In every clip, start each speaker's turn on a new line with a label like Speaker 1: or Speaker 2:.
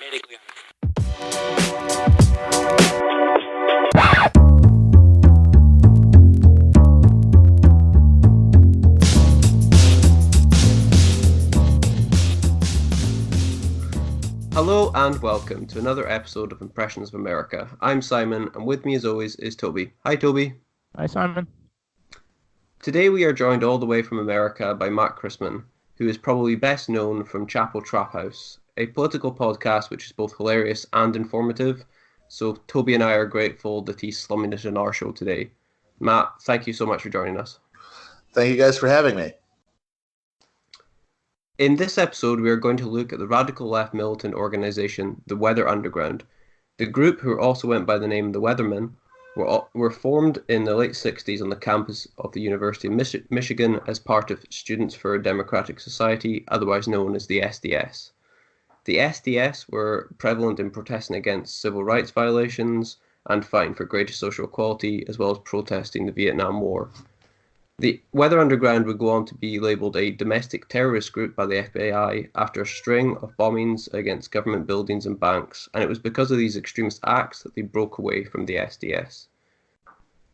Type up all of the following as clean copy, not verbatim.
Speaker 1: politically honest.
Speaker 2: Hello and welcome to another episode of Impressions of America. I'm Simon, and with me as always is Toby. Hi Toby.
Speaker 3: Hi Simon.
Speaker 2: Today we are joined all the way from America by Matt Christman, who is probably best known from Chapo Trap House, a political podcast which is both hilarious and informative. So Toby and I are grateful that he's slumming it in our show today. Matt, thank you so much for joining us.
Speaker 4: Thank you guys for having me.
Speaker 2: In this episode, we are going to look at the radical left militant organization, the Weather Underground. The group, who also went by the name the Weathermen, were formed in the late 60s on the campus of the University of Michigan as part of Students for a Democratic Society, otherwise known as the SDS. The SDS were prevalent in protesting against civil rights violations and fighting for greater social equality, as well as protesting the Vietnam War. The Weather Underground would go on to be labelled a domestic terrorist group by the FBI after a string of bombings against government buildings and banks, and it was because of these extremist acts that they broke away from the SDS.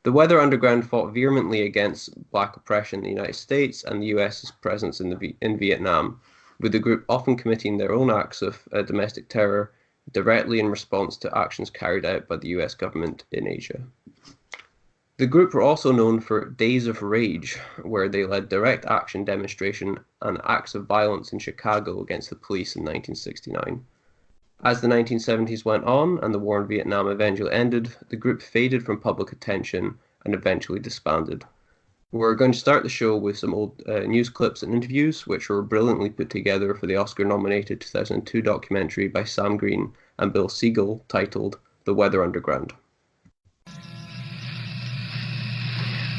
Speaker 2: The Weather Underground fought vehemently against black oppression in the United States and the US's presence in Vietnam, with the group often committing their own acts of domestic terror directly in response to actions carried out by the US government in Asia. The group were also known for Days of Rage, where they led direct action demonstration and acts of violence in Chicago against the police in 1969. As the 1970s went on and the war in Vietnam eventually ended, the group faded from public attention and eventually disbanded. We're going to start the show with some old news clips and interviews, which were brilliantly put together for the Oscar-nominated 2002 documentary by Sam Green and Bill Siegel titled The Weather Underground.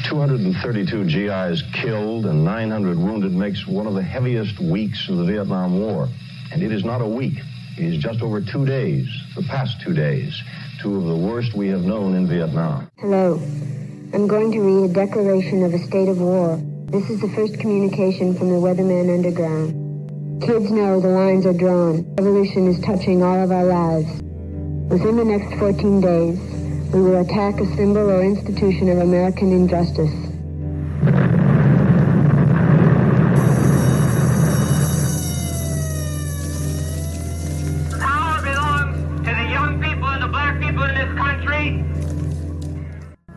Speaker 5: 232 GIs killed and 900 wounded makes one of the heaviest weeks of the Vietnam War. And it is not a week. It is just over 2 days, the past 2 days, two of the worst we have known in Vietnam.
Speaker 6: Hello. I'm going to read a declaration of a state of war. This is the first communication from the Weatherman Underground. Kids know the lines are drawn. Revolution is touching all of our lives. Within the next 14 days, we will attack a symbol or institution of American injustice.
Speaker 7: Power belongs to the young people and the black people in this country.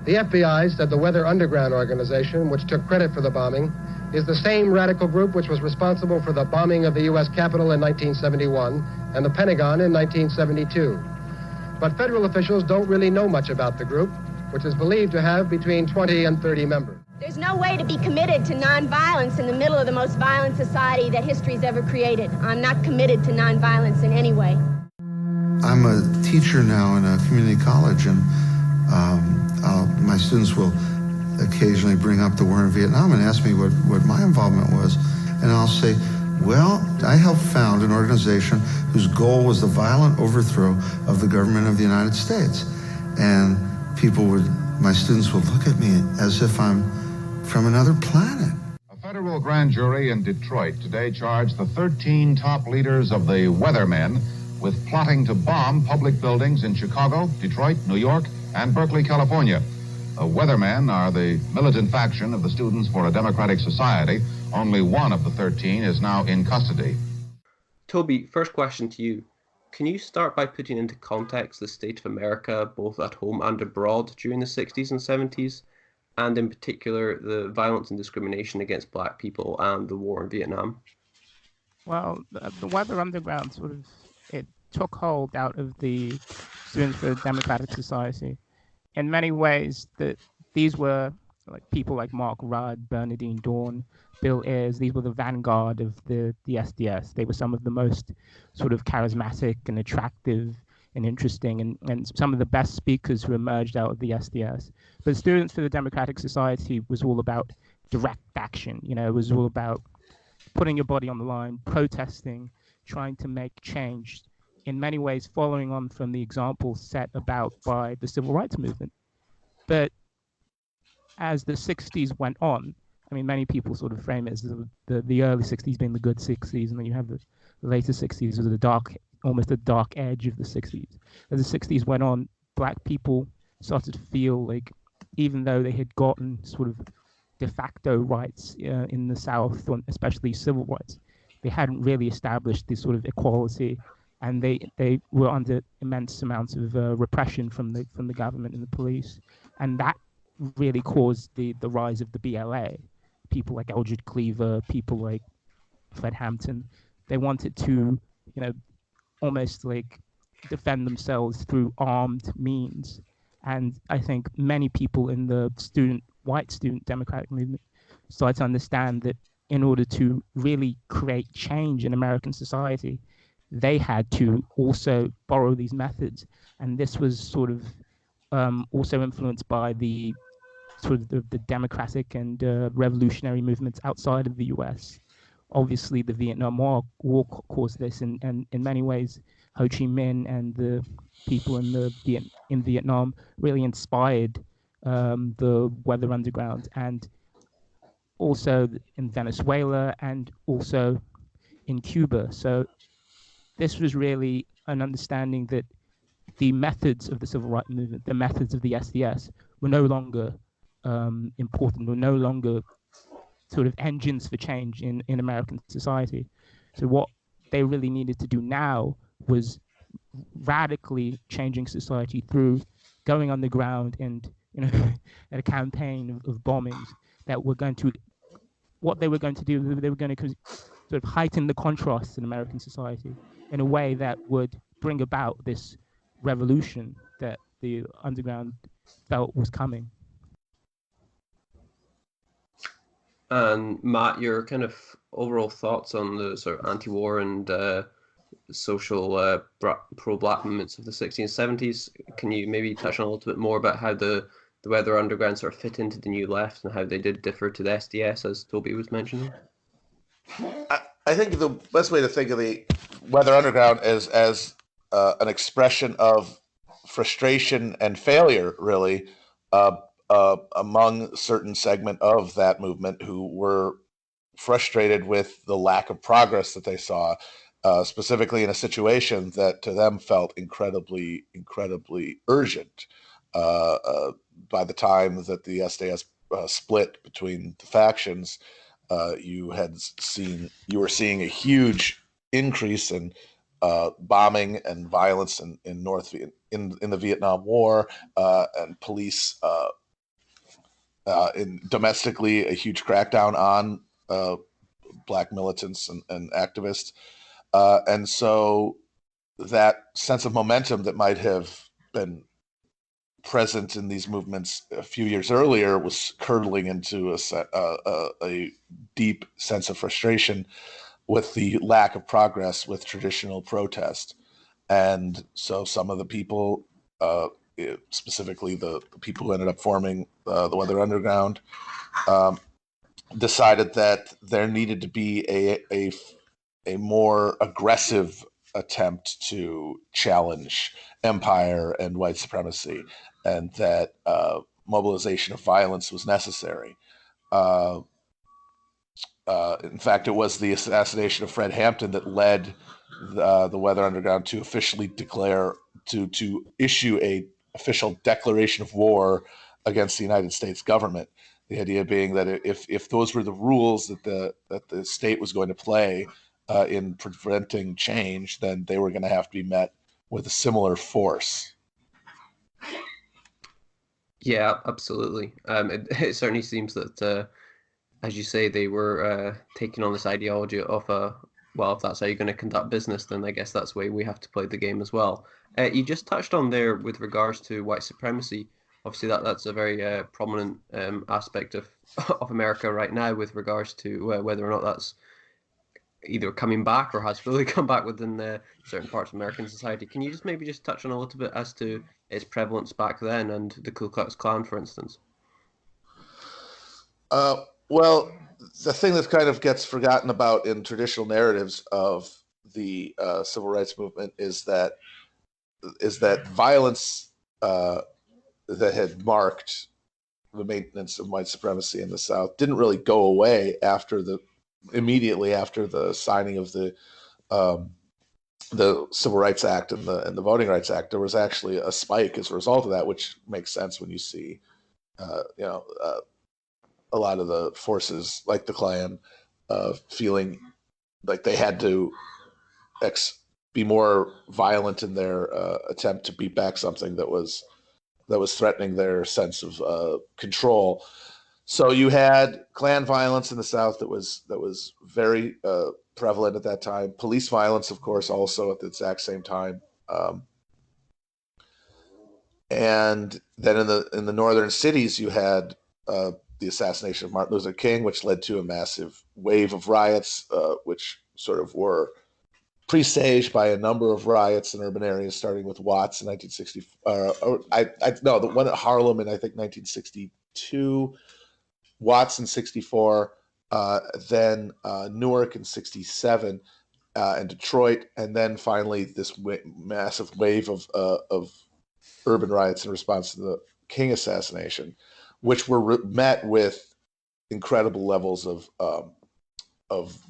Speaker 8: The FBI said the Weather Underground organization, which took credit for the bombing, is the same radical group which was responsible for the bombing of the U.S. Capitol in 1971 and the Pentagon in 1972. But federal officials don't really know much about the group, which is believed to have between 20 and 30 members.
Speaker 9: There's no way to be committed to nonviolence in the middle of the most violent society that history's ever created. I'm not committed to nonviolence in any way.
Speaker 10: I'm a teacher now in a community college, and my students will occasionally bring up the war in Vietnam and ask me what my involvement was. And I'll say, well, I helped found an organization whose goal was the violent overthrow of the government of the United States. And my students would look at me as if I'm from another planet.
Speaker 11: A federal grand jury in Detroit today charged the 13 top leaders of the Weathermen with plotting to bomb public buildings in Chicago, Detroit, New York, and Berkeley, California. The Weathermen are the militant faction of the Students for a Democratic Society. Only one of the 13 is now in custody.
Speaker 2: Toby, first question to you. Can you start by putting into context the state of America, both at home and abroad, during the 60s and 70s, and in particular the violence and discrimination against black people and the war in Vietnam?
Speaker 3: Well, the Weather Underground it took hold out of the Students for a Democratic Society. In many ways, these were people like Mark Rudd, Bernardine Dawn, Bill Ayers. These were the vanguard of the SDS. They were some of the most sort of charismatic and attractive and interesting and some of the best speakers who emerged out of the SDS. But Students for the Democratic Society was all about direct action. It was all about putting your body on the line, protesting, trying to make change, in many ways following on from the example set about by the civil rights movement. But as the 60s went on, many people sort of frame it as the early 60s being the good 60s, and then you have the later 60s as the almost a dark edge of the 60s. As the 60s went on, black people started to feel like, even though they had gotten sort of de facto rights in the South, especially civil rights, they hadn't really established this sort of equality, and they were under immense amounts of repression from the government and the police, and that really caused the rise of the BLA. People like Eldred Cleaver, people like Fred Hampton, they wanted to, almost like defend themselves through armed means. And I think many people in the white student democratic movement started to understand that in order to really create change in American society, they had to also borrow these methods. And this was sort of also influenced by the sort of the democratic and revolutionary movements outside of the US. Obviously, the Vietnam War caused this, and in many ways, Ho Chi Minh and the people in Vietnam really inspired the Weather Underground, and also in Venezuela and also in Cuba. So this was really an understanding that the methods of the civil rights movement, the methods of the SDS, were no longer important, were no longer sort of engines for change in American society. So what they really needed to do now was radically changing society through going underground and, at a campaign of bombings that were going to, what they were going to do, they were going to sort of heighten the contrasts in American society in a way that would bring about this revolution that the underground felt was coming.
Speaker 2: And Matt, your kind of overall thoughts on the sort of anti-war and social pro-black movements of the 60s and 70s. Can you maybe touch on a little bit more about how the Weather Underground sort of fit into the New Left and how they did differ to the SDS, as Toby was mentioning?
Speaker 4: I think the best way to think of the Weather Underground is as an expression of frustration and failure, really, among a certain segment of that movement who were frustrated with the lack of progress that they saw, specifically in a situation that to them felt incredibly, incredibly urgent. By the time that the SDS split between the factions, you were seeing a huge increase in bombing and violence in the Vietnam War, and police domestically a huge crackdown on black militants and activists, and so that sense of momentum that might have been present in these movements a few years earlier was curdling into a deep sense of frustration with the lack of progress with traditional protest. And so some of the people, specifically the people who ended up forming the Weather Underground, decided that there needed to be a more aggressive attempt to challenge empire and white supremacy, and that mobilization of violence was necessary. In fact, it was the assassination of Fred Hampton that led the Weather Underground to officially declare, to issue a official declaration of war against the United States government. The idea being that if those were the rules that the state was going to play in preventing change, then they were going to have to be met with a similar force.
Speaker 2: Yeah, absolutely. It certainly seems that, as you say, they were taking on this ideology of if that's how you're going to conduct business, then I guess that's the way we have to play the game as well. You just touched on there with regards to white supremacy. Obviously, that's a very prominent aspect of America right now with regards to whether or not that's either coming back or has fully come back within certain parts of American society. Can you maybe just touch on a little bit as to its prevalence back then and the Ku Klux Klan, for instance?
Speaker 4: Well, the thing that kind of gets forgotten about in traditional narratives of the civil rights movement is that violence that had marked the maintenance of white supremacy in the South didn't really go away immediately after the signing of the the Civil Rights Act and the Voting Rights Act, there was actually a spike as a result of that, which makes sense when you see, a lot of the forces like the Klan feeling like they had to be more violent in their attempt to beat back something that was threatening their sense of control. So you had Klan violence in the South that was very prevalent at that time. Police violence, of course, also at the exact same time. And then in the northern cities, you had the assassination of Martin Luther King, which led to a massive wave of riots, which sort of were presaged by a number of riots in urban areas, starting with Watts in 1960. The one at Harlem in I think 1962, Watts in 64, then Newark in 67, and Detroit, and then finally this massive wave of urban riots in response to the King assassination, which were met with incredible levels of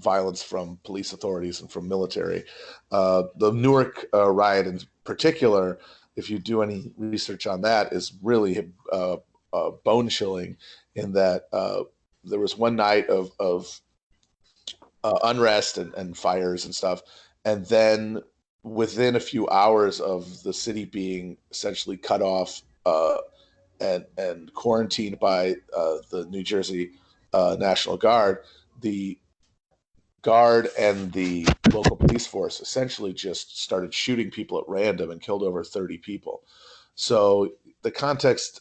Speaker 4: violence from police authorities and from military. The Newark riot in particular, if you do any research on that, is really bone chilling in that there was one night of unrest and fires and stuff, and then within a few hours of the city being essentially cut off and quarantined by the New Jersey National Guard, the Guard and the local police force essentially just started shooting people at random and killed over 30 people. So the context,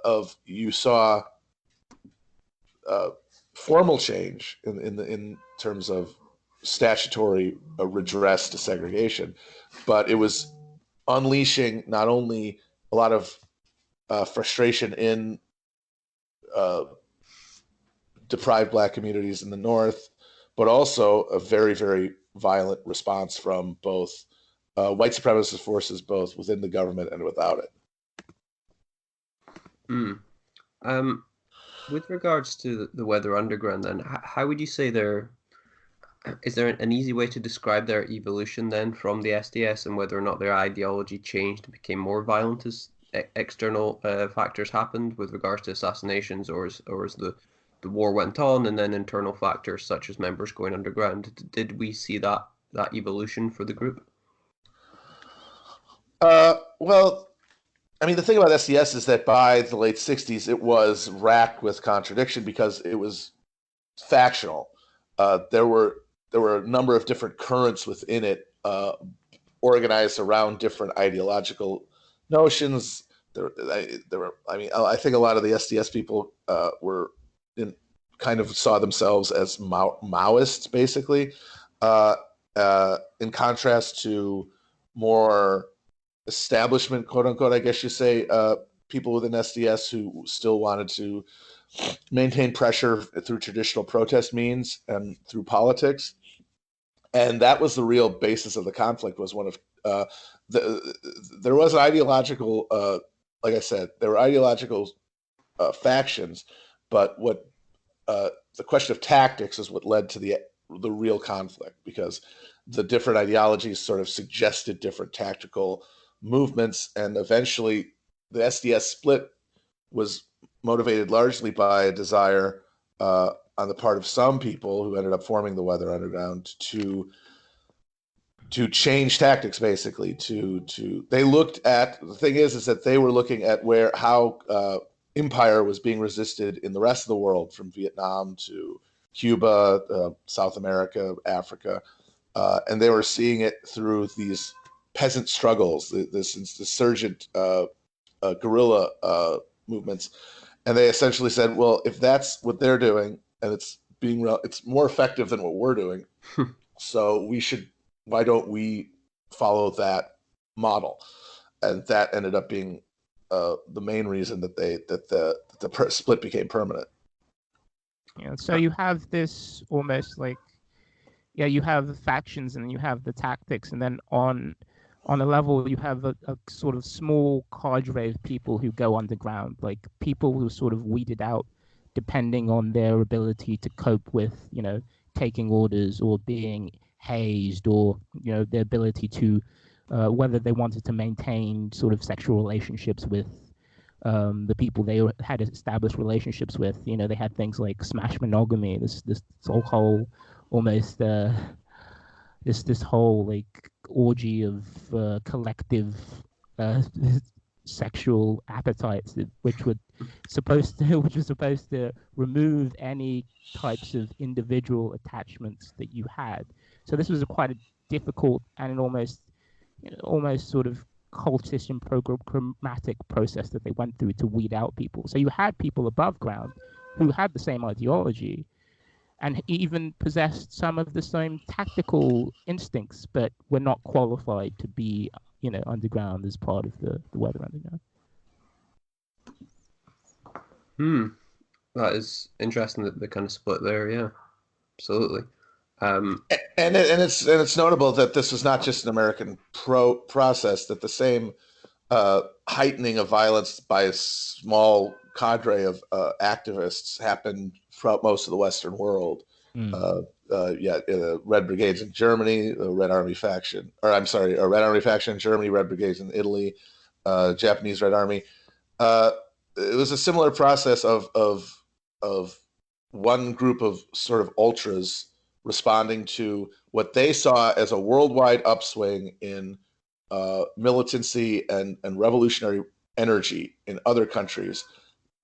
Speaker 4: of you saw formal change in terms of statutory redress to segregation, but it was unleashing not only a lot of frustration in deprived Black communities in the North, but also a very, very violent response from both white supremacist forces, both within the government and without it.
Speaker 2: With regards to the Weather Underground, then, how would you say is there an easy way to describe their evolution then from the SDS, and whether or not their ideology changed and became more violent as external factors happened with regards to assassinations, or as the war went on, and then internal factors such as members going underground? Did we see that evolution for the group?
Speaker 4: Well, I mean, the thing about SDS is that by the late 60s, it was racked with contradiction because it was factional. There were a number of different currents within it, organized around different ideological notions. I think a lot of the SDS people kind of saw themselves as Maoists, basically, in contrast to more establishment, quote unquote, I guess you say, people within SDS who still wanted to maintain pressure through traditional protest means and through politics. And that was the real basis of the conflict. Was one of there was an ideological, like I said, there were ideological factions, but what the question of tactics is what led to the real conflict, because the different ideologies sort of suggested different tactical movements, and eventually the SDS split was motivated largely by a desire on the part of some people who ended up forming the Weather Underground to change tactics, basically. They looked at, the thing is that they were looking at how empire was being resisted in the rest of the world, from Vietnam to Cuba, South America, Africa, and they were seeing it through these peasant struggles, this insurgent guerrilla movements, and they essentially said, well, if that's what they're doing and it's more effective than what we're doing, so why don't we follow that model? And that ended up being the main reason that the split became permanent.
Speaker 3: Yeah, so you have this almost like, you have the factions and you have the tactics, and then on a level you have a sort of small cadre of people who go underground, like people who are sort of weeded out depending on their ability to cope with, taking orders or being hazed, or their ability to whether they wanted to maintain sort of sexual relationships with the people they had established relationships with. They had things like smash monogamy, this whole almost this whole like orgy of collective sexual appetites, which were supposed to remove any types of individual attachments that you had. So this was quite a difficult and an almost sort of cultish and programmatic process that they went through to weed out people. So you had people above ground who had the same ideology and even possessed some of the same tactical instincts, but were not qualified to be, underground as part of the Weather Underground.
Speaker 2: That is interesting that they kind of split there. Yeah, absolutely.
Speaker 4: And it's notable that this was not just an American process, that the same heightening of violence by a small cadre of activists happened throughout most of the Western world. Red Brigades in Germany, the Red Army faction, a Red Army faction in Germany, Red Brigades in Italy, Japanese Red Army. It was a similar process of one group of sort of ultras responding to what they saw as a worldwide upswing in militancy and revolutionary energy in other countries,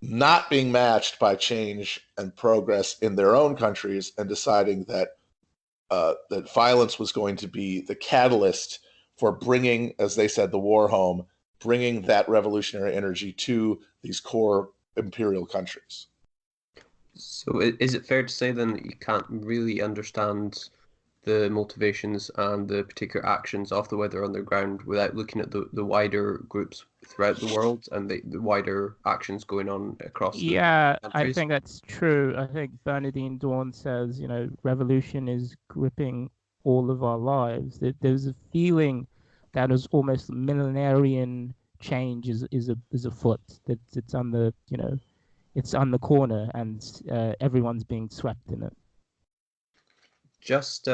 Speaker 4: not being matched by change and progress in their own countries, and deciding that that violence was going to be the catalyst for bringing, as they said, the war home, bringing that revolutionary energy to these core imperial countries.
Speaker 2: So is it fair to say then that you can't really understand the motivations and the particular actions of the Weather Underground without looking at the wider groups throughout the world and the wider actions going on across the countries?
Speaker 3: I think that's true. I think Bernardine Dawn says, revolution is gripping all of our lives. There's a feeling that is almost millenarian change is afoot. That it's on the it's on the corner, and everyone's being swept in it.
Speaker 2: Just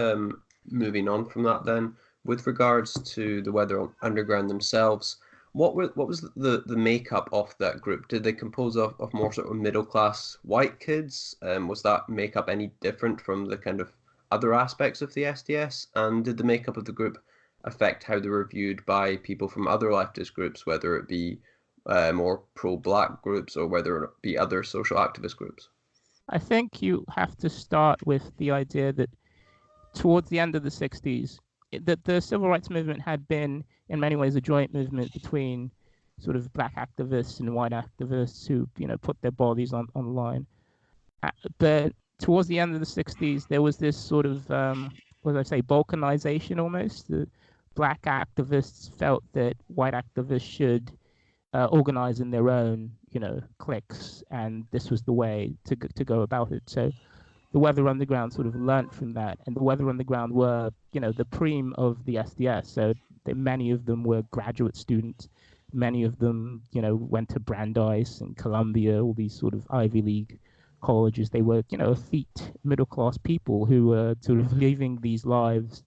Speaker 2: moving on from that then, with regards to the Weather Underground themselves, what was the makeup of that group? Did they compose of more sort of middle class white kids? Was that makeup any different from the kind of other aspects of the SDS? And did the makeup of the group affect how they were viewed by people from other leftist groups, whether it be more pro-black groups or whether it be other social activist groups?
Speaker 3: I think you have to start with the idea that towards the end of the 60s, that the civil rights movement had been, in many ways, a joint movement between sort of black activists and white activists who, put their bodies on the line. But towards the end of the 60s, there was this sort of, balkanization almost. The black activists felt that white activists should organize in their own, cliques, and this was the way to go about it. So the Weather Underground sort of learnt from that, and the Weather Underground were, the preem of the SDS. So many of them were graduate students. Many of them, went to Brandeis and Columbia, all these sort of Ivy League colleges. They were, effete middle-class people who were sort of living these lives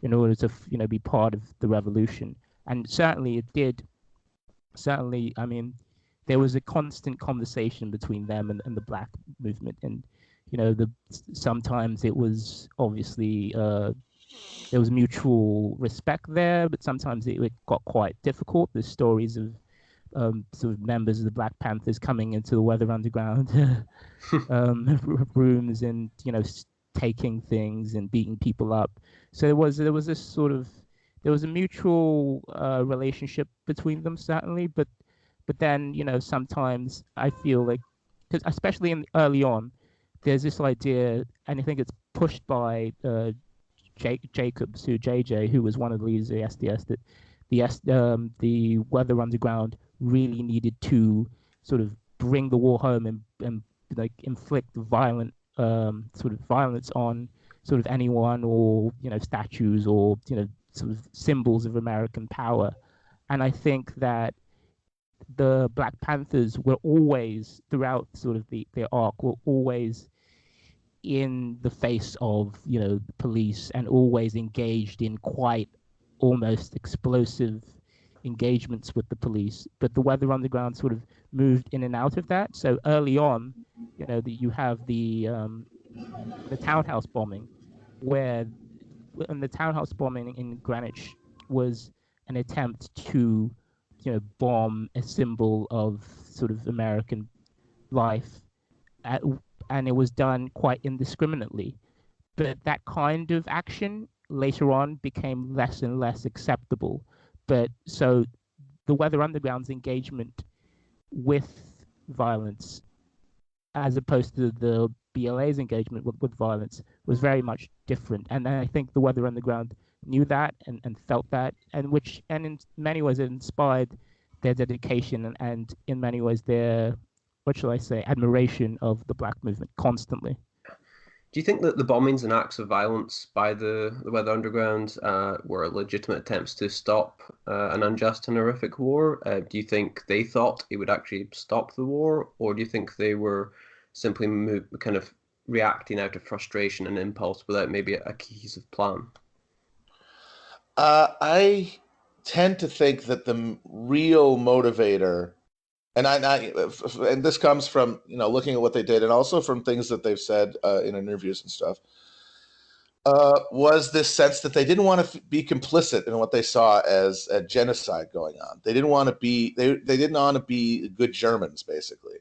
Speaker 3: in order to, be part of the revolution. And certainly it did. Certainly, I mean, there was a constant conversation between them and the black movement. And, sometimes it was obviously, there was mutual respect there, but sometimes it got quite difficult. There's stories of sort of members of the Black Panthers coming into the Weather Underground rooms and, taking things and beating people up. So there was this sort of, there was a mutual relationship between them, certainly, but then, sometimes I feel like, because especially early on, there's this idea, and I think it's pushed by Jacobs, JJ, who was one of the leaders of the SDS, that the Weather Underground really needed to sort of bring the war home and like inflict violent sort of violence on sort of anyone, or statues, or sort of symbols of American power. And I think that the Black Panthers were always, throughout sort of their arc, were always in the face of, the police, and always engaged in quite almost explosive engagements with the police. But the Weather Underground sort of moved in and out of that. So early on, you have the townhouse bombing, and the townhouse bombing in Greenwich was an attempt to, bomb a symbol of sort of American life, and it was done quite indiscriminately. But that kind of action later on became less and less acceptable. But so the Weather Underground's engagement with violence, as opposed to the BLA's engagement with violence, was very much different. And I think the Weather Underground knew that and felt that, and in many ways it inspired their dedication and in many ways their, what shall I say, admiration of the Black movement constantly.
Speaker 2: Do you think that the bombings and acts of violence by the Weather Underground were legitimate attempts to stop an unjust and horrific war? Do you think they thought it would actually stop the war, or do you think they were simply kind of reacting out of frustration and impulse without maybe a cohesive plan?
Speaker 4: I tend to think that the real motivator, and this comes from looking at what they did, and also from things that they've said in interviews and stuff, was this sense that they didn't want to be complicit in what they saw as a genocide going on. They didn't want to be they didn't want to be good Germans, basically,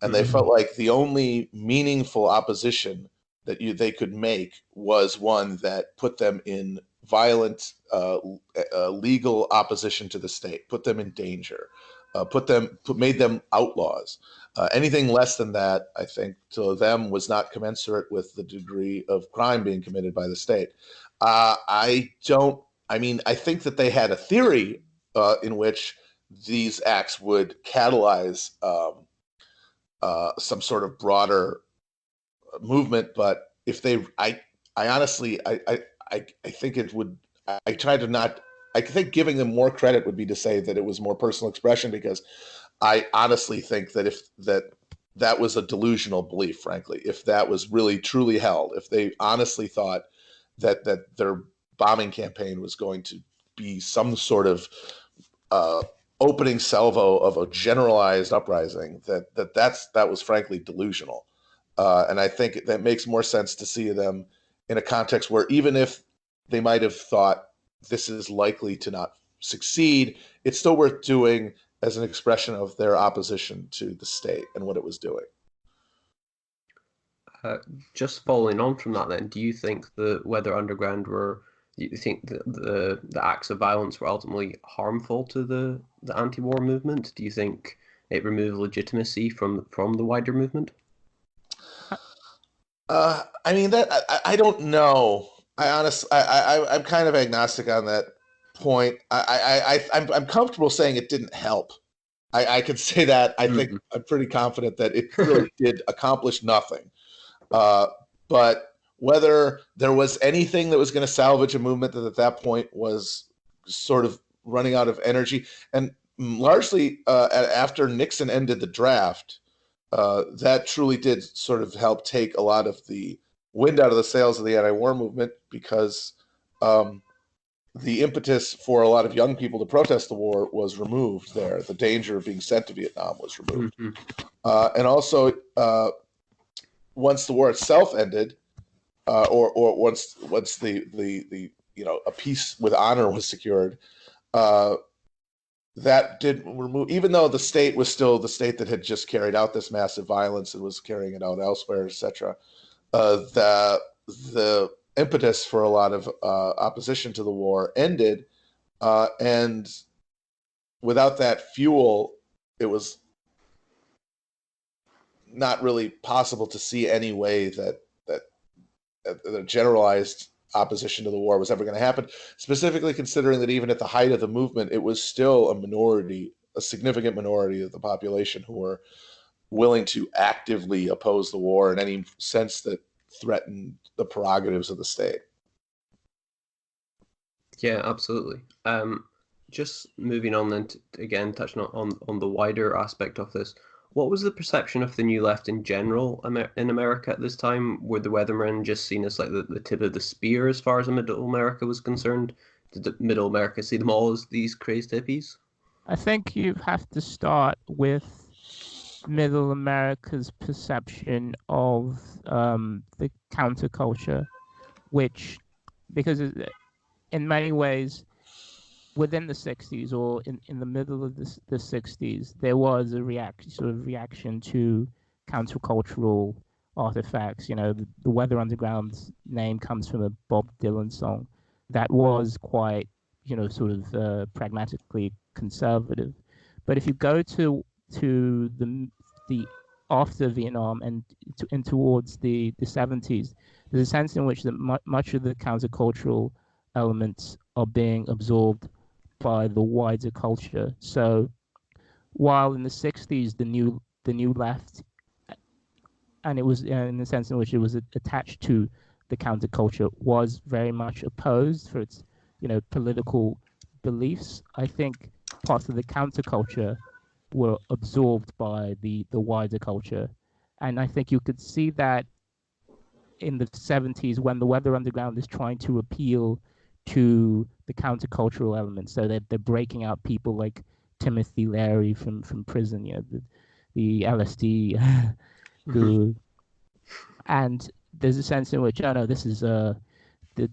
Speaker 4: and they felt like the only meaningful opposition that they could make was one that put them in violent legal opposition to the state, put them in danger. Made them outlaws. Anything less than that, I think, to them was not commensurate with the degree of crime being committed by the state. I think that they had a theory in which these acts would catalyze some sort of broader movement, but if I honestly think it would. I try to not. I think giving them more credit would be to say that it was more personal expression, because I honestly think that if that was a delusional belief, frankly, if that was really truly held, if they honestly thought that their bombing campaign was going to be some sort of opening salvo of a generalized uprising, that was frankly delusional. And I think that makes more sense to see them in a context where even if they might have thought this is likely to not succeed, it's still worth doing as an expression of their opposition to the state and what it was doing.
Speaker 2: Just following on from that, then, do you think the Weather Underground do you think the acts of violence were ultimately harmful to the anti-war movement? Do you think it removed legitimacy from the wider movement?
Speaker 4: I don't know. I'm kind of agnostic on that point. I'm comfortable saying it didn't help. I could say that. I think I'm pretty confident that it really did accomplish nothing. But whether there was anything that was going to salvage a movement that at that point was sort of running out of energy, and largely after Nixon ended the draft, that truly did sort of help take a lot of the wind out of the sails of the anti-war movement, because the impetus for a lot of young people to protest the war was removed there. The danger of being sent to Vietnam was removed. And also, once the war itself ended, or once the a peace with honor was secured, that did remove, even though the state was still the state that had just carried out this massive violence and was carrying it out elsewhere, etc. The impetus for a lot of opposition to the war ended, and without that fuel, it was not really possible to see any way that the generalized opposition to the war was ever going to happen, specifically considering that even at the height of the movement, it was still a significant minority of the population who were willing to actively oppose the war in any sense that threatened the prerogatives of the state.
Speaker 2: Yeah, absolutely. Just moving on then, again, touching on the wider aspect of this, What was the perception of the New Left in general in America at this time? Were the Weathermen just seen as like the tip of the spear as far as Middle America was concerned? Did the Middle America see them all as these crazed hippies?
Speaker 3: I think you have to start with Middle America's perception of the counterculture, which, because in many ways, within the 60s or in the middle of the 60s, there was a reaction to countercultural artifacts. The Weather Underground's name comes from a Bob Dylan song that was quite, pragmatically conservative. But if you go to the after Vietnam and towards the 70s, there's a sense in which much of the countercultural elements are being absorbed by the wider culture. So while in the 60s the new left, and it was in the sense in which it was attached to the counterculture, was very much opposed for its political beliefs, I think parts of the counterculture were absorbed by the wider culture. And I think you could see that in the 70s when the Weather Underground is trying to appeal to the countercultural elements. So they're breaking out people like Timothy Leary from prison, the LSD guru. And there's a sense in which, this is the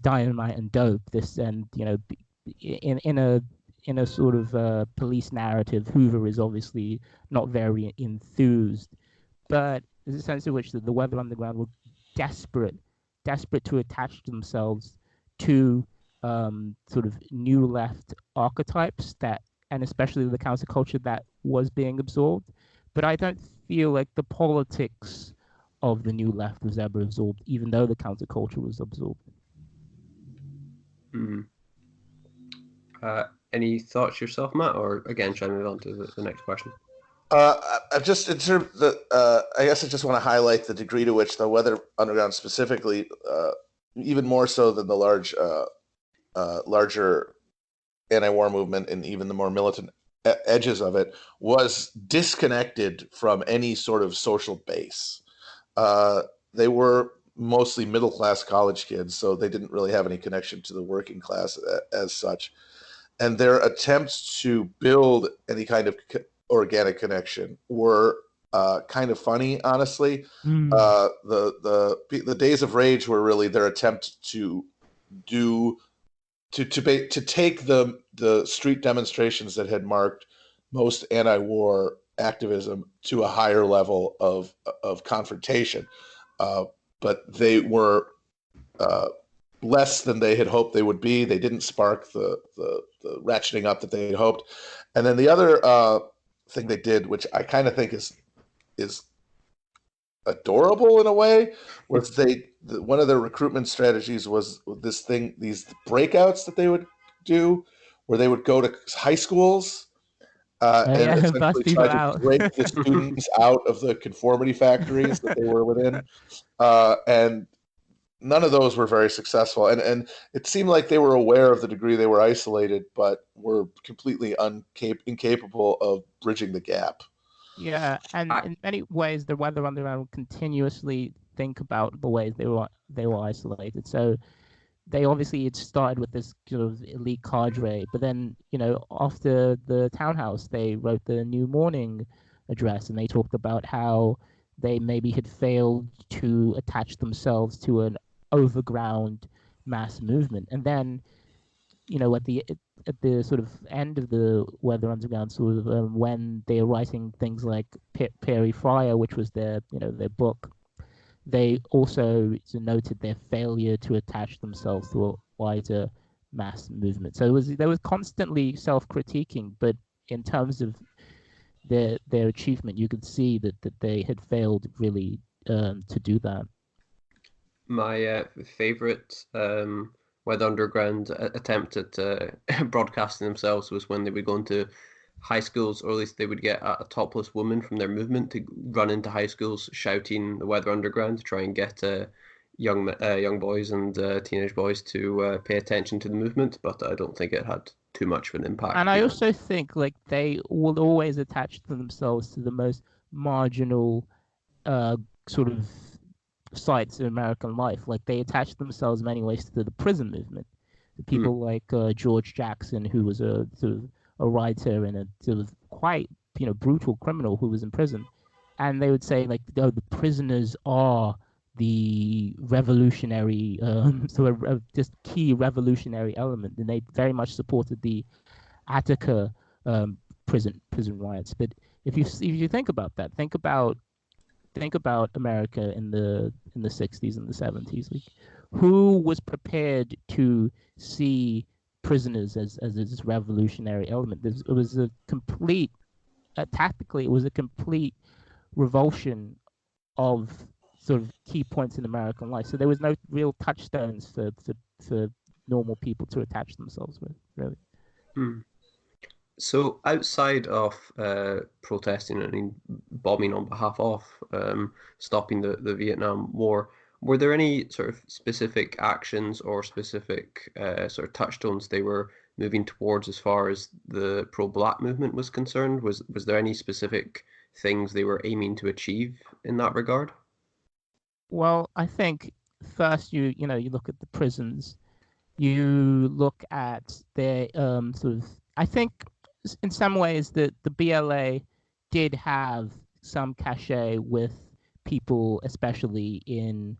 Speaker 3: dynamite and dope. This, and in a sort of police narrative, Hoover is obviously not very enthused, but there's a sense in which the Weather Underground were desperate to attach themselves to sort of new left archetypes and especially the counterculture that was being absorbed. But I don't feel like the politics of the new left was ever absorbed, even though the counterculture was absorbed.
Speaker 2: Any thoughts yourself, Matt, or again, shall I move on to the next question?
Speaker 4: I've just in terms I guess I just want to highlight the degree to which the Weather Underground specifically, even more so than the larger anti-war movement and even the more militant edges of it, was disconnected from any sort of social base. They were mostly middle-class college kids, so they didn't really have any connection to the working class as such. And their attempts to build any kind of organic connection were kind of funny, honestly. The Days of Rage were really their attempt to take the street demonstrations that had marked most anti-war activism to a higher level of confrontation, but they were less than they had hoped they would be. They didn't spark the ratcheting up that they had hoped. And then the other thing they did, which I kind of think is adorable in a way, was one of their recruitment strategies was these breakouts that they would do, where they would go to high schools and essentially try to break the students out of the conformity factories that they were within. And none of those were very successful. And it seemed like they were aware of the degree they were isolated, but were completely incapable of bridging the gap.
Speaker 3: Yeah, and in many ways, the Weather Underground would continuously think about the ways they were isolated. So they obviously had started with this sort of elite cadre, but then, after the townhouse, they wrote the New Morning address, and they talked about how they maybe had failed to attach themselves to an overground mass movement. And then, at the sort of end of the Weather Underground, sort of when they were writing things like Perry Fryer, which was their book, they also noted their failure to attach themselves to a wider mass movement. So there was constantly self-critiquing, but in terms of their achievement, you could see that they had failed really to do that.
Speaker 2: My favorite Weather Underground attempt at broadcasting themselves was when they would go into high schools, or at least they would get a topless woman from their movement to run into high schools shouting the Weather Underground to try and get young boys and teenage boys to pay attention to the movement. But I don't think it had too much of an impact.
Speaker 3: And I also think they will always attach themselves to the most marginal sort of sites in American life. Like they attached themselves in many ways to the prison movement. The people like George Jackson, who was a sort of a writer and a sort of quite brutal criminal who was in prison, and they would say like, oh, the prisoners are the revolutionary sort of just key revolutionary element, and they very much supported the Attica prison riots. But if you think about that, think about America in the 60s and the 70s. Like, who was prepared to see prisoners as this revolutionary element? It was a complete, tactically, it was a complete revulsion of sort of key points in American life. So there was no real touchstones for normal people to attach themselves with, really.
Speaker 2: So outside of protesting and bombing on behalf of stopping the Vietnam War, were there any sort of specific actions or specific sort of touchstones they were moving towards as far as the pro-black movement was concerned? Was there any specific things they were aiming to achieve in that regard?
Speaker 3: Well, I think first you look at the prisons, you look at their sort of. I think in some ways that the BLA did have some cachet with people, especially in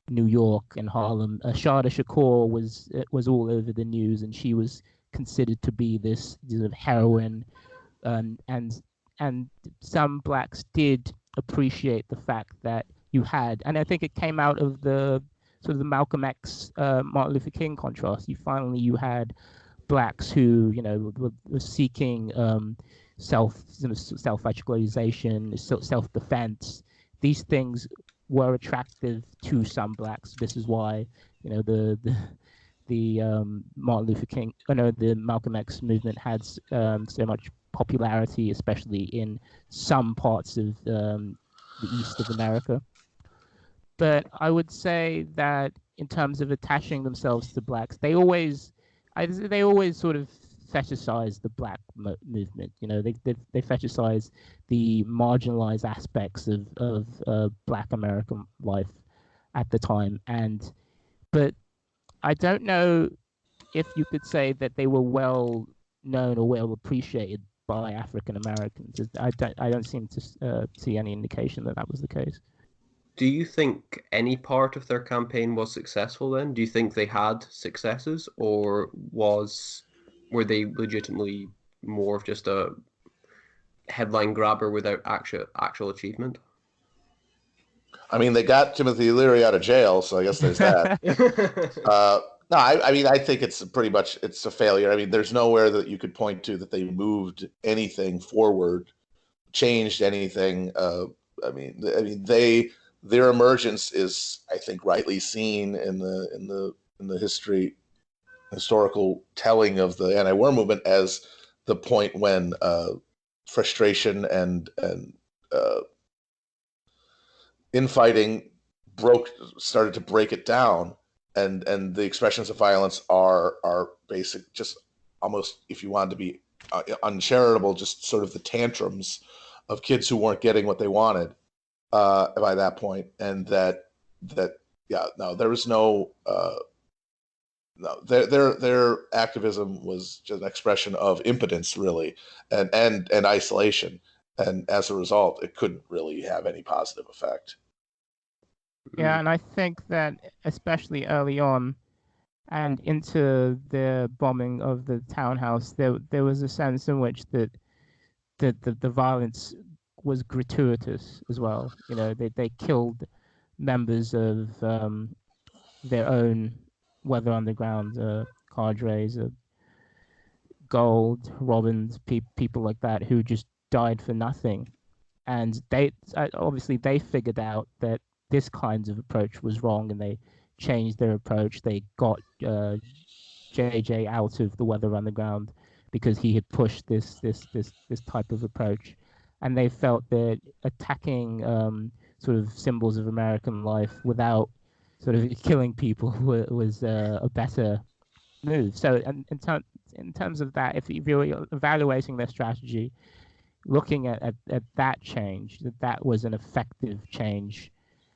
Speaker 3: New York and Harlem. Shada Shakur was all over the news, and she was considered to be this sort of heroine, and some blacks did appreciate the fact that you had, and I think it came out of the sort of the Malcolm X, Martin Luther King contrast. You had blacks who were seeking self-actualization, self-defense. These things were attractive to some blacks. This is why the Martin Luther King, the Malcolm X movement had so much popularity, especially in some parts of the east of America. But I would say that in terms of attaching themselves to blacks, they always sort of fetishize the black movement. They fetishize the marginalized aspects of Black American life at the time. But I don't know if you could say that they were well known or well appreciated by African Americans. I don't seem to see any indication that was the case.
Speaker 2: Do you think any part of their campaign was successful then? Do you think they had successes, or were they legitimately more of just a headline grabber without actual achievement?
Speaker 4: I mean, they got Timothy Leary out of jail, so I guess there's that. No, I mean, I think it's a failure. I mean, there's nowhere that you could point to that they moved anything forward, changed anything. Their emergence is, I think, rightly seen in the historical telling of the anti-war movement as the point when frustration and infighting started to break it down, and the expressions of violence are basic, just almost, if you wanted to be uncharitable, just sort of the tantrums of kids who weren't getting what they wanted by that point, and their activism was just an expression of impotence, really, and isolation, and as a result, it couldn't really have any positive effect.
Speaker 3: Yeah, and I think that especially early on, and into the bombing of the townhouse, there was a sense in which that the violence was gratuitous as well. They killed members of their own Weather Underground cadres, Gold, Robbins, people like that who just died for nothing. And they figured out that this kind of approach was wrong, and they changed their approach. They got JJ out of the Weather Underground because he had pushed this type of approach, and they felt that attacking sort of symbols of American life without sort of killing people was a better move. So in terms of that, if you're evaluating their strategy, looking at that change, that was an effective change.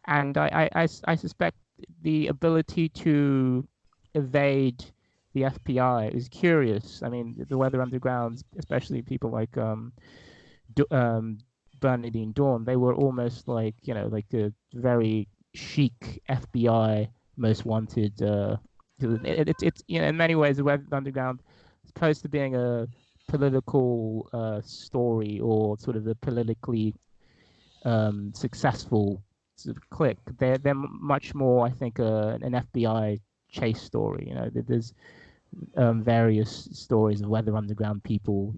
Speaker 3: And I suspect the ability to evade the FBI is curious. I mean, the Weather Underground, especially people like Bernadine Dawn, they were almost like, like a very chic FBI most wanted. It's in many ways, the Weather Underground is opposed to being a political story or sort of a politically successful sort of clique. They're much more, I think, an FBI chase story. There's various stories of Weather Underground people,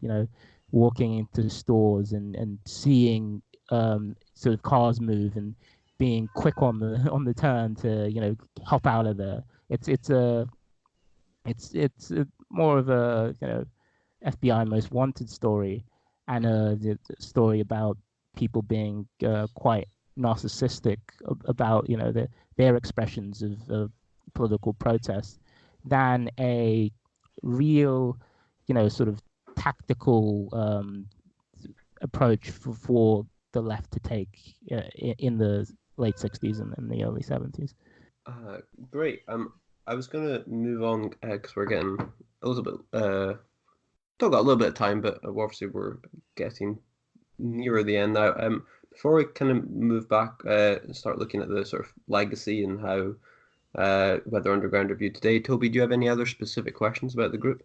Speaker 3: walking into stores and seeing sort of cars move and being quick on the turn to hop out of there. It's more of a FBI most wanted story, and the story about people being quite narcissistic about their expressions of political protest, than a real sort of tactical approach for the left to take in the late 60s and the early 70s.
Speaker 2: Great. I was gonna move on because we're getting a little bit still got a little bit of time, but obviously we're getting nearer the end now. Before we kind of move back and start looking at the sort of legacy and how Weather Underground are viewed today, Toby, do you have any other specific questions about the group?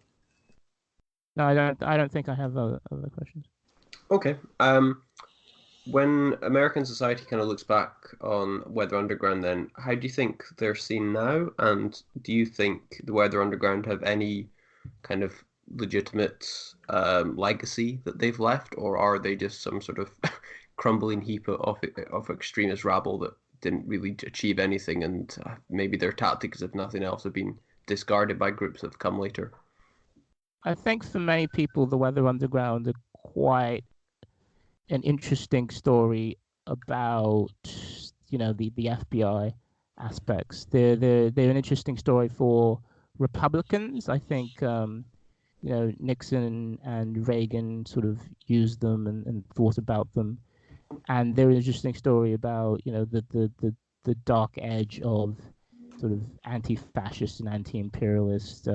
Speaker 3: No, I don't think I have other questions.
Speaker 2: Okay. When American society kind of looks back on Weather Underground, then how do you think they're seen now? And do you think the Weather Underground have any kind of legitimate legacy that they've left, or are they just some sort of crumbling heap of extremist rabble that didn't really achieve anything, and maybe their tactics, if nothing else, have been discarded by groups that have come later?
Speaker 3: I think for many people, the Weather Underground are quite an interesting story about the FBI aspects. They're an interesting story for Republicans. I think Nixon and Reagan sort of used them and thought about them, and they're an interesting story about the dark edge of sort of anti-fascist and anti-imperialist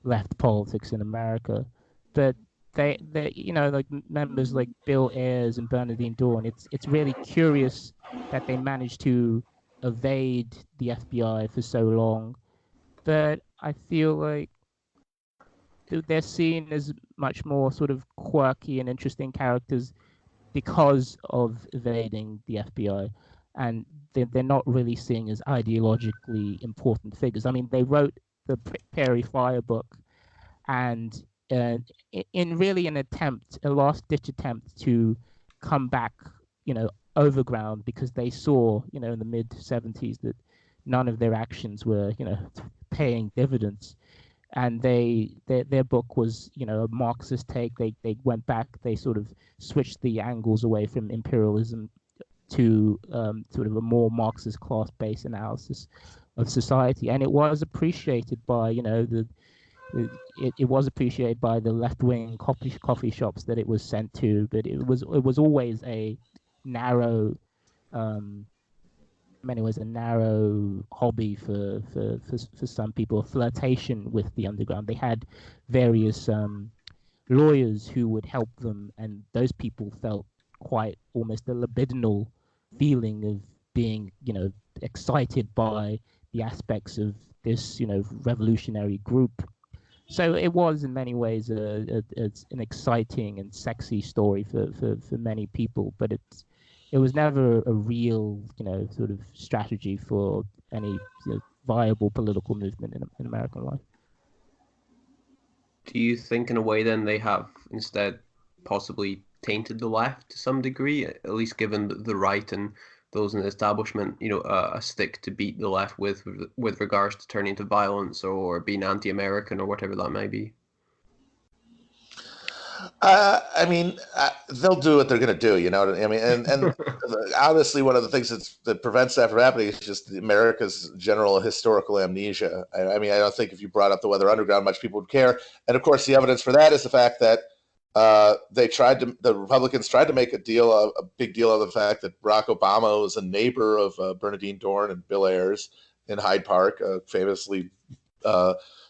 Speaker 3: left politics in America. But they like members like Bill Ayers and Bernadine Dawn, it's really curious that they managed to evade the FBI for so long. But I feel like they're seen as much more sort of quirky and interesting characters because of evading the FBI, and they're not really seen as ideologically important figures. I mean, they wrote the Prairie Fire book, and in really a last-ditch attempt to come back, overground, because they saw, in the mid-70s that none of their actions were, paying dividends. And their book was, a Marxist take. They went back, they sort of switched the angles away from imperialism to sort of a more Marxist class-based analysis of society. And it was appreciated by, it was appreciated by the left-wing coffee shops that it was sent to, but it was always a narrow, in many ways, a narrow hobby for some people, a flirtation with the underground. They had various lawyers who would help them, and those people felt quite almost a libidinal feeling of being, excited by the aspects of this, revolutionary group. So it was in many ways it's an exciting and sexy story for many people, but it was never a real, sort of strategy for any viable political movement in American life.
Speaker 2: Do you think in a way then they have instead possibly tainted the left to some degree, at least given the right and those in the establishment, a stick to beat the left with regards to turning to violence or being anti-American or whatever that may be?
Speaker 4: I mean, they'll do what they're going to do, I mean? And honestly, one of the things that prevents that from happening is just America's general historical amnesia. I mean, I don't think if you brought up the Weather Underground, much people would care. And of course, the evidence for that is the fact that the Republicans tried to make a big deal of the fact that Barack Obama was a neighbor of Bernadine Dorn and Bill Ayers in Hyde Park, famously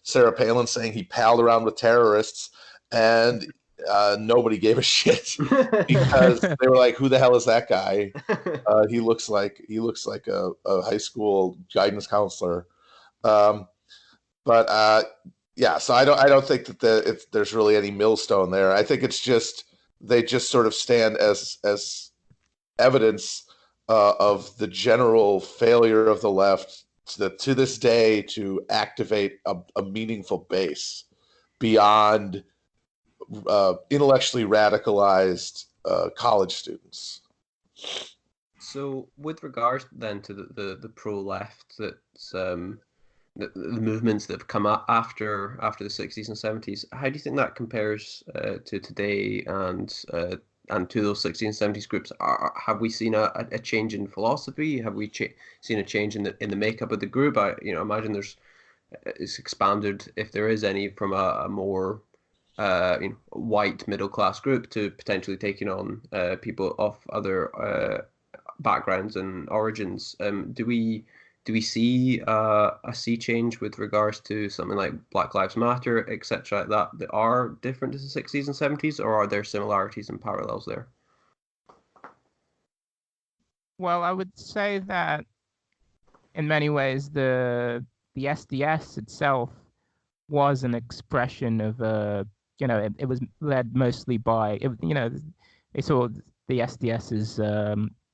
Speaker 4: Sarah Palin saying he palled around with terrorists, and nobody gave a shit because they were like, "Who the hell is that guy? He looks like a high school guidance counselor." Yeah, so I don't think that there's really any millstone there. I think it's just they just sort of stand as evidence of the general failure of the left to this day to activate a meaningful base beyond intellectually radicalized college students.
Speaker 2: So, with regards then to the pro-left, that's the movements that have come after the 60s and 70s, how do you think that compares to today and to those 60s and 70s groups? Have we seen a change in philosophy? Have we seen a change in the makeup of the group? I imagine it's expanded, if there is any, from a more white middle class group to potentially taking on people of other backgrounds and origins. Do we see a sea change with regards to something like Black Lives Matter, etc., that are different to the 60s and 70s, or are there similarities and parallels there?
Speaker 3: Well, I would say that in many ways the SDS itself was an expression of it was led mostly by they saw the SDS as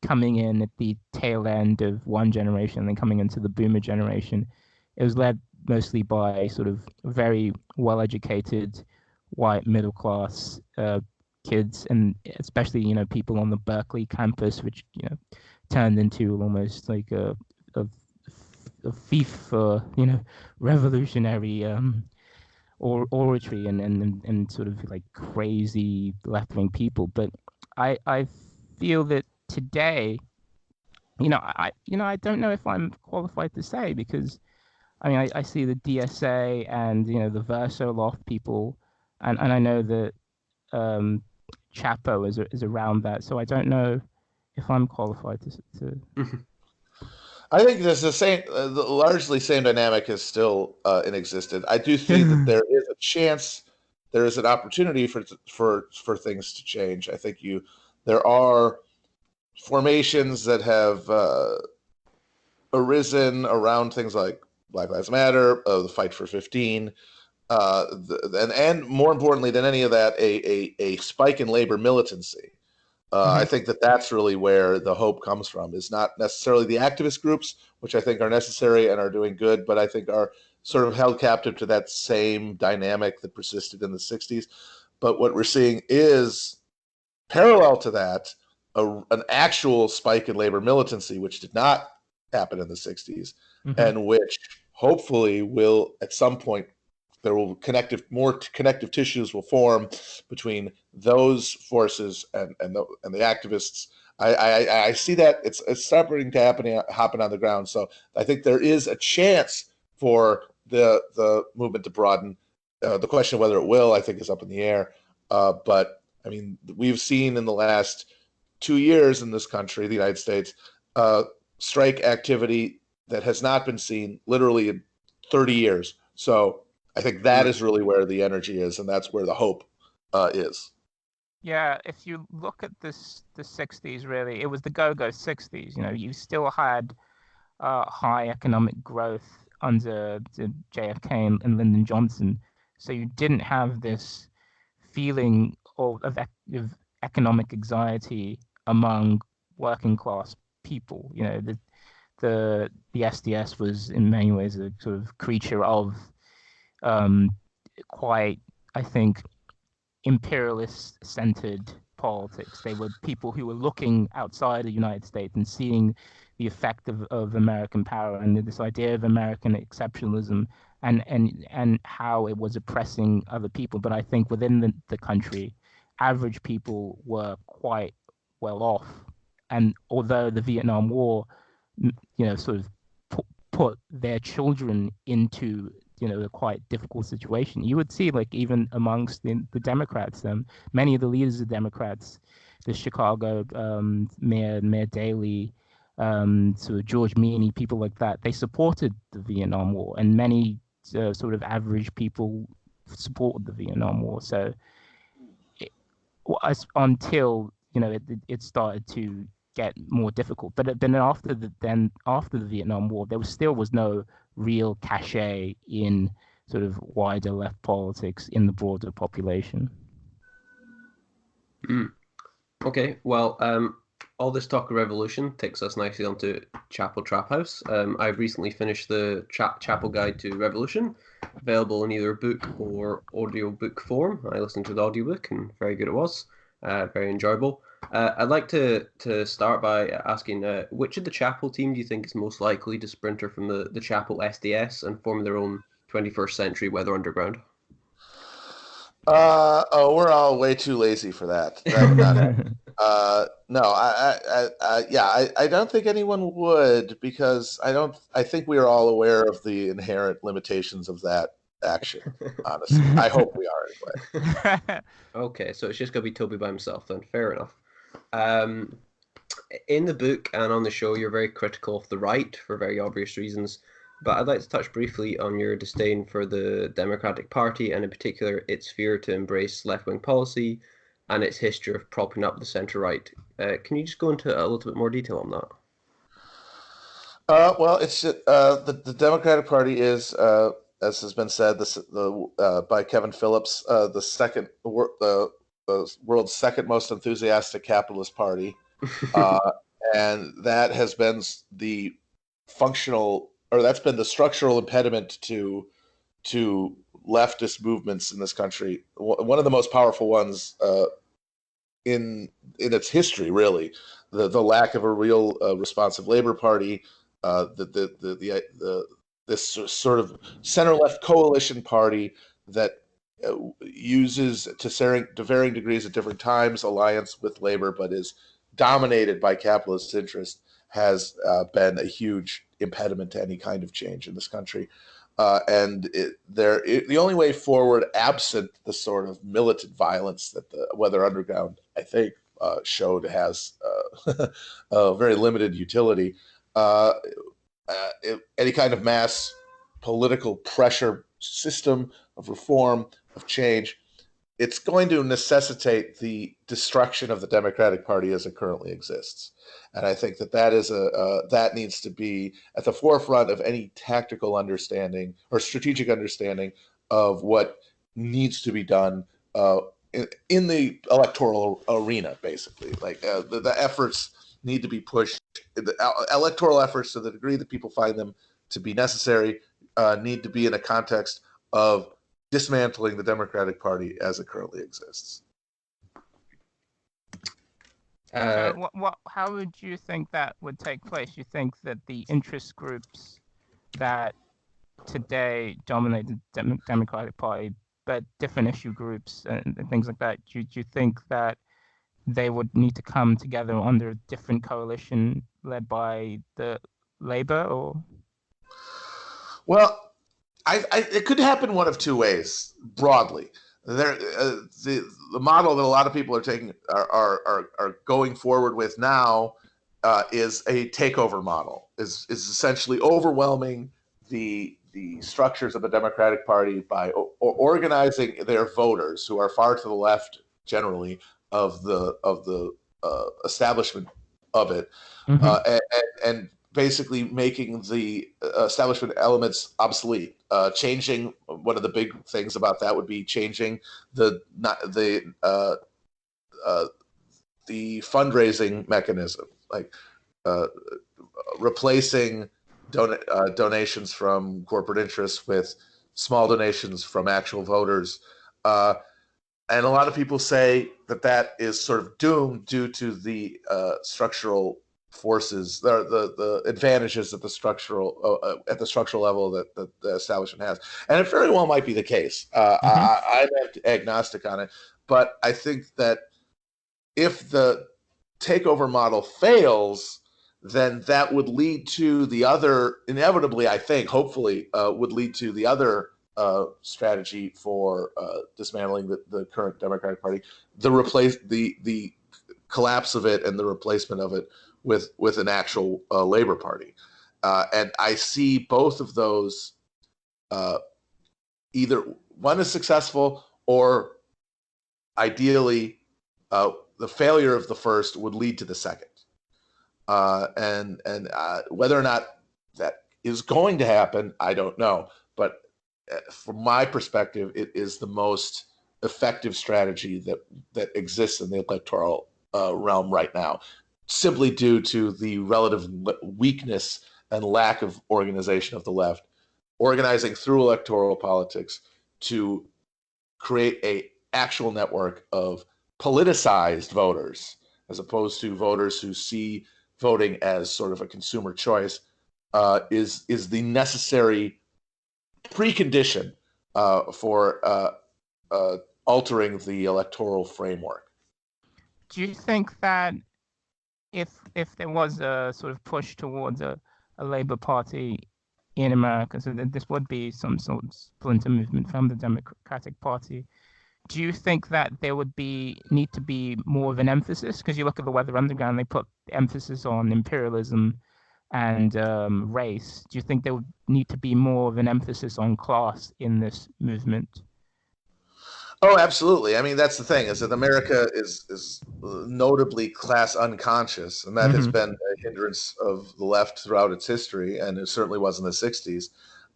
Speaker 3: coming in at the tail end of one generation and then coming into the boomer generation. It was led mostly by sort of very well-educated white middle class kids, and especially people on the Berkeley campus, which turned into almost like a fief for revolutionary oratory and sort of like crazy left-wing people. But I feel that today, I don't know if I'm qualified to say, because I see the DSA and the Versoloft people, and I know that Chapo is around that, so I don't know if I'm qualified to.
Speaker 4: I think there's the largely same dynamic is still in existence. I do think that there is a chance, there is an opportunity for things to change. I think there are formations that have arisen around things like Black Lives Matter, the Fight for 15, and more importantly than any of that, a spike in labor militancy. I think that's really where the hope comes from. Is not necessarily the activist groups, which I think are necessary and are doing good, but I think are sort of held captive to that same dynamic that persisted in the 60s. But what we're seeing is parallel to that, an actual spike in labor militancy, which did not happen in the 60s, and which hopefully will at some point, more connective tissues will form between those forces and the activists. I see that it's starting to happen on the ground. So I think there is a chance for the movement to broaden. The question of whether it will, I think, is up in the air. But I mean, we've seen in the last 2 years in this country, the United States, strike activity that has not been seen literally in 30 years. So I think that is really where the energy is, and that's where the hope is.
Speaker 3: Yeah, if you look at the 60s, really, it was the go-go 60s. You still had high economic growth under JFK and Lyndon Johnson. So you didn't have this feeling of economic anxiety among working class people. The SDS was in many ways a sort of creature of quite, I think, imperialist-centered politics. They were people who were looking outside the United States and seeing the effect of American power and this idea of American exceptionalism and how it was oppressing other people. But I think within the country, average people were quite well off. And although the Vietnam War, sort of put their children into a quite difficult situation. You would see, like, even amongst the Democrats, many of the leaders of Democrats, the Chicago Mayor Daley, sort of George Meany, people like that, they supported the Vietnam War, and many sort of average people supported the Vietnam War. So until it started to get more difficult, but after the Vietnam War, there was no real cachet in sort of wider left politics in the broader population.
Speaker 2: Okay, well, all this talk of revolution takes us nicely onto Chapo Trap House. I've recently finished the Chapo Guide to Revolution, available in either book or audiobook form. I listened to the audiobook, and very good it was. Very enjoyable. I'd like to start by asking, which of the Chapo team do you think is most likely to splinter from the Chapo SDS and form their own 21st century Weather Underground?
Speaker 4: We're all way too lazy for that. That would not happen. No, I don't think anyone would, because I think we are all aware of the inherent limitations of that action. Honestly, I hope we are anyway.
Speaker 2: Okay, so it's just gonna be Toby by himself then. Fair enough. In the book and on the show, you're very critical of the right for very obvious reasons. But I'd like to touch briefly on your disdain for the Democratic Party, and in particular its fear to embrace left-wing policy and its history of propping up the centre-right. Can you just go into a little bit more detail on that?
Speaker 4: Well, it's the Democratic Party is, as has been said, by Kevin Phillips, the world's second most enthusiastic capitalist party, and that has been that's been the structural impediment to leftist movements in this country. One of the most powerful ones in its history, really. The lack of a real responsive labor party, this sort of center-left coalition party that uses to varying degrees at different times alliance with labor, but is dominated by capitalist interest, has been a huge impediment to any kind of change in this country. The only way forward, absent the sort of militant violence that the Weather Underground, I think, showed has a very limited utility. Any kind of mass political pressure system of reform, of change, it's going to necessitate the destruction of the Democratic Party as it currently exists. And I think that needs to be at the forefront of any tactical understanding or strategic understanding of what needs to be done in the electoral arena, basically. Like the efforts need to be pushed. The electoral efforts, to the degree that people find them to be necessary, need to be in a context of dismantling the Democratic Party as it currently exists.
Speaker 3: How would you think that would take place? You think that the interest groups that today dominate the Democratic Party, but different issue groups and things like that, do you think that they would need to come together under a different coalition led by the Labor? Or?
Speaker 4: Well, it could happen one of two ways, broadly. The model that a lot of people are taking are going forward with now is a takeover model. Is essentially overwhelming the structures of the Democratic Party by organizing their voters, who are far to the left generally of the establishment of it, and basically making the establishment elements obsolete. Changing, one of the big things about that would be changing the fundraising mechanism, like replacing donations from corporate interests with small donations from actual voters. And a lot of people say that is sort of doomed due to the structural forces, the advantages at the structural level that the establishment has, and it very well might be the case. I'm agnostic on it, but I think that if the takeover model fails, then that would lead to the other, inevitably, I think, hopefully, would lead to the other strategy for dismantling the current Democratic Party, the collapse of it and the replacement of it with an actual Labor Party. And I see both of those, either one is successful or ideally the failure of the first would lead to the second. And whether or not that is going to happen, I don't know. But from my perspective, it is the most effective strategy that exists in the electoral realm right now, simply due to the relative weakness and lack of organization of the left, organizing through electoral politics to create a actual network of politicized voters, as opposed to voters who see voting as sort of a consumer choice, is the necessary precondition for altering the electoral framework.
Speaker 3: Do you think that if there was a sort of push towards a Labour Party in America, so that this would be some sort of splinter movement from the Democratic Party, do you think that there would need to be more of an emphasis? Because you look at the Weather Underground, they put emphasis on imperialism and race. Do you think there would need to be more of an emphasis on class in this movement?
Speaker 4: Oh, absolutely. I mean, that's the thing, is that America is notably class unconscious, and that has been a hindrance of the left throughout its history, and it certainly was in the 60s.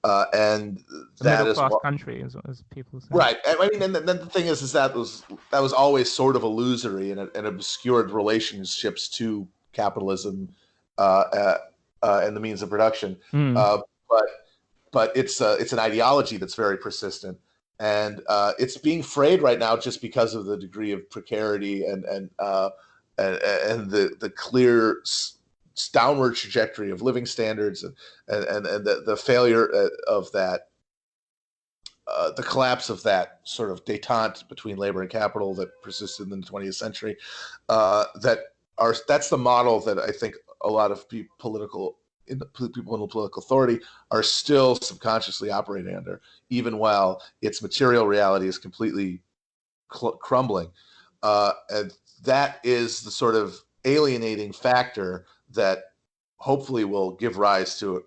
Speaker 4: And that is
Speaker 3: middle-class country, as people say.
Speaker 4: Right. I mean, and then the thing is that was always sort of illusory and obscured relationships to capitalism and the means of production. But it's an ideology that's very persistent. And it's being frayed right now just because of the degree of precarity and the clear downward trajectory of living standards and the failure of that, the collapse of that sort of détente between labor and capital that persisted in the 20th century. That's the model that I think a lot of people in the political authority are still subconsciously operating under, even while its material reality is completely crumbling. And that is the sort of alienating factor that hopefully will give rise to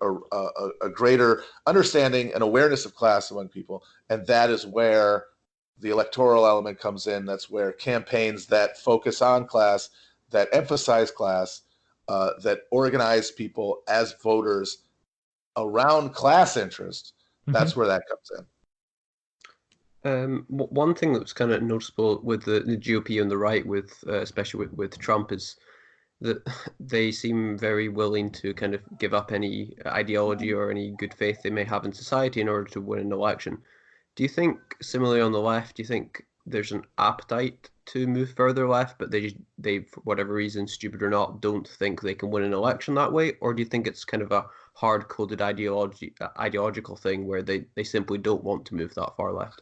Speaker 4: a greater understanding and awareness of class among people. And that is where the electoral element comes in. That's where campaigns that focus on class, that emphasize class, that organize people as voters around class interest, that's where that comes
Speaker 2: in. One thing that was kind of noticeable with the GOP on the right, especially with Trump, is that they seem very willing to kind of give up any ideology or any good faith they may have in society in order to win an election. Do you think, similarly on the left, do you think there's an appetite to move further left, but they for whatever reason, stupid or not, don't think they can win an election that way? Or do you think it's kind of a hard-coded ideological thing where they simply don't want to move that far left?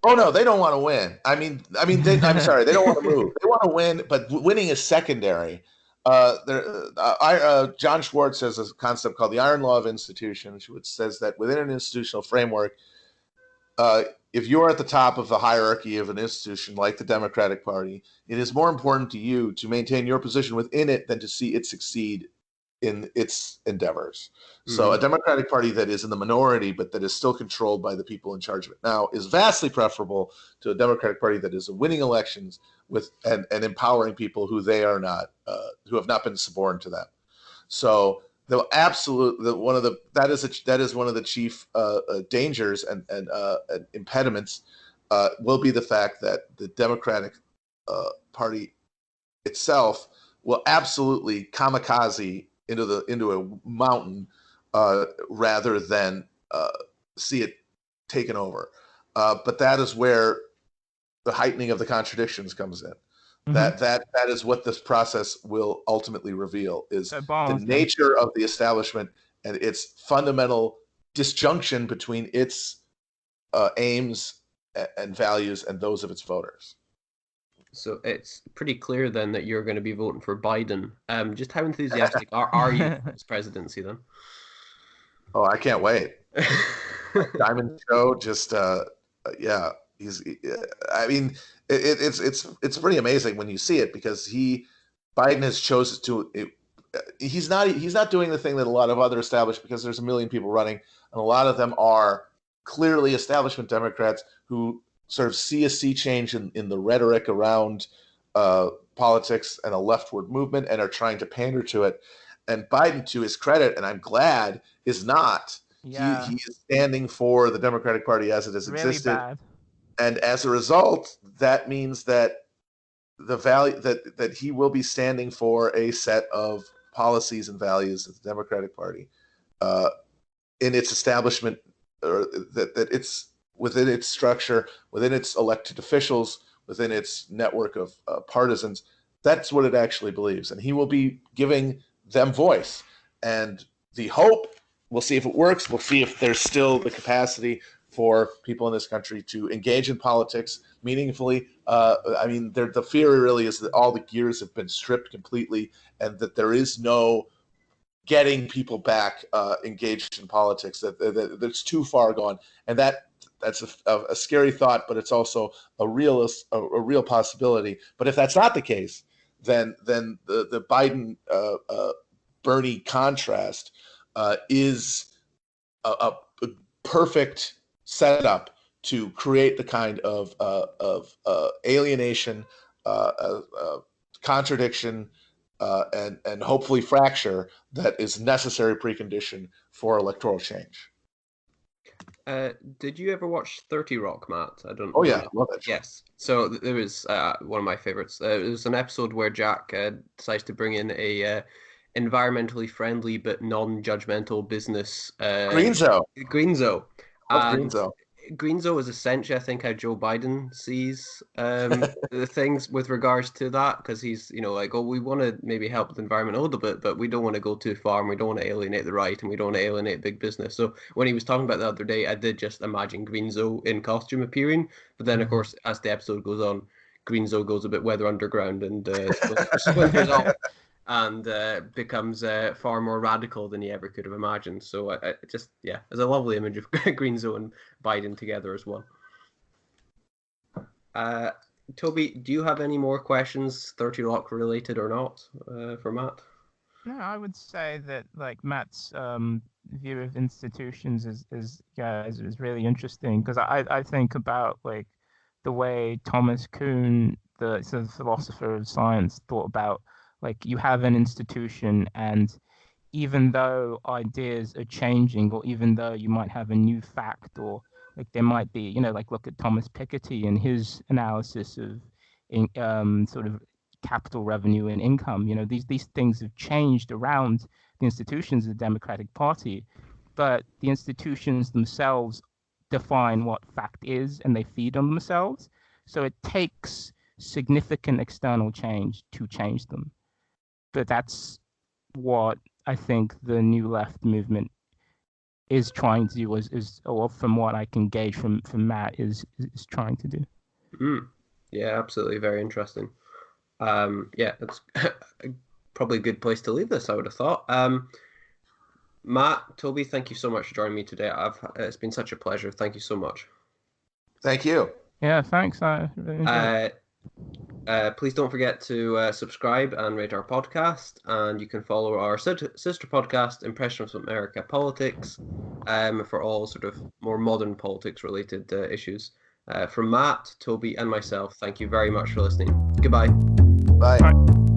Speaker 4: Oh no, they don't want to win. I'm sorry, they don't want to move. They want to win, but winning is secondary. John Schwartz has a concept called the iron law of institutions, which says that within an institutional framework, if you're at the top of the hierarchy of an institution like the Democratic Party, it is more important to you to maintain your position within it than to see it succeed in its endeavors. So a Democratic Party that is in the minority but that is still controlled by the people in charge of it now is vastly preferable to a Democratic Party that is winning elections with and empowering people who they are not, who have not been suborned to them. So that is one of the chief dangers and impediments will be the fact that the Democratic Party itself will absolutely kamikaze into a mountain rather than see it taken over. But that is where the heightening of the contradictions comes in. That is what this process will ultimately reveal, is the nature of the establishment and its fundamental disjunction between its aims and values and those of its voters.
Speaker 2: So it's pretty clear then that you're going to be voting for Biden. Just how enthusiastic are you for his presidency then?
Speaker 4: Oh, I can't wait. Diamond Joe, just yeah, I mean, it's pretty amazing when you see it, because Biden has chosen to. He's not doing the thing that a lot of other established, because there's a million people running, and a lot of them are clearly establishment Democrats who sort of see a sea change in the rhetoric around politics and a leftward movement, and are trying to pander to it. And Biden, to his credit, and I'm glad, is not.
Speaker 3: Yeah.
Speaker 4: He is standing for the Democratic Party as it has
Speaker 3: Really
Speaker 4: existed.
Speaker 3: bad.
Speaker 4: And as a result, that means that the value that he will be standing for a set of policies and values of the Democratic Party in its establishment, or that it's within its structure, within its elected officials, within its network of partisans. That's what it actually believes, and he will be giving them voice. And the hope, we'll see if it works. We'll see if there's still the capacity for people in this country to engage in politics meaningfully. I mean, the fear really is that all the gears have been stripped completely, and that there is no getting people back engaged in politics. That's too far gone, and that's a scary thought, but it's also a real possibility. But if that's not the case, then the Biden Bernie contrast is a perfect setup to create the kind of alienation, contradiction, and hopefully fracture that is necessary precondition for electoral change.
Speaker 2: Did you ever watch 30 Rock, Matt? I don't.
Speaker 4: Oh yeah, love it.
Speaker 2: Yes. So there was one of my favorites. It was an episode where Jack decides to bring in a environmentally friendly but non-judgmental business.
Speaker 4: Greenzo. Love Greenzo.
Speaker 2: Greenzo is essentially, I think, how Joe Biden sees the things with regards to that, because he's, like, oh, we want to maybe help the environment a little bit, but we don't want to go too far, and we don't want to alienate the right, and we don't want to alienate big business. So when he was talking about the other day, I did just imagine Greenzo in costume appearing, but then, of course, as the episode goes on, Greenzo goes a bit Weather Underground and splinters off and becomes far more radical than he ever could have imagined. So it's a lovely image of Greenzo and Biden together as well. Toby, do you have any more questions, 30 Rock related or not, for Matt?
Speaker 3: No, I would say that, like, Matt's view of institutions is really interesting, because I think about, like, the way Thomas Kuhn, the sort of philosopher of science, thought about, like, you have an institution, and even though ideas are changing, or even though you might have a new fact, or like there might be, like, look at Thomas Piketty and his analysis of sort of capital revenue and income. These things have changed around the institutions of the Democratic Party, but the institutions themselves define what fact is, and they feed on themselves. So it takes significant external change to change them. But that's what I think the New Left movement is trying to do, or from what I can gauge from Matt, is trying to do.
Speaker 2: Yeah, absolutely. Very interesting. It's probably a good place to leave this, I would have thought. Matt, Toby, thank you so much for joining me today. It's been such a pleasure. Thank you so much.
Speaker 4: Thank you.
Speaker 3: Yeah, thanks. I really enjoyed it.
Speaker 2: Please don't forget to subscribe and rate our podcast, and you can follow our sister podcast, Impressions of America Politics, for all sort of more modern politics related issues. From Matt, Toby, and myself, thank you very much for listening. Goodbye.
Speaker 4: Bye.
Speaker 3: Bye.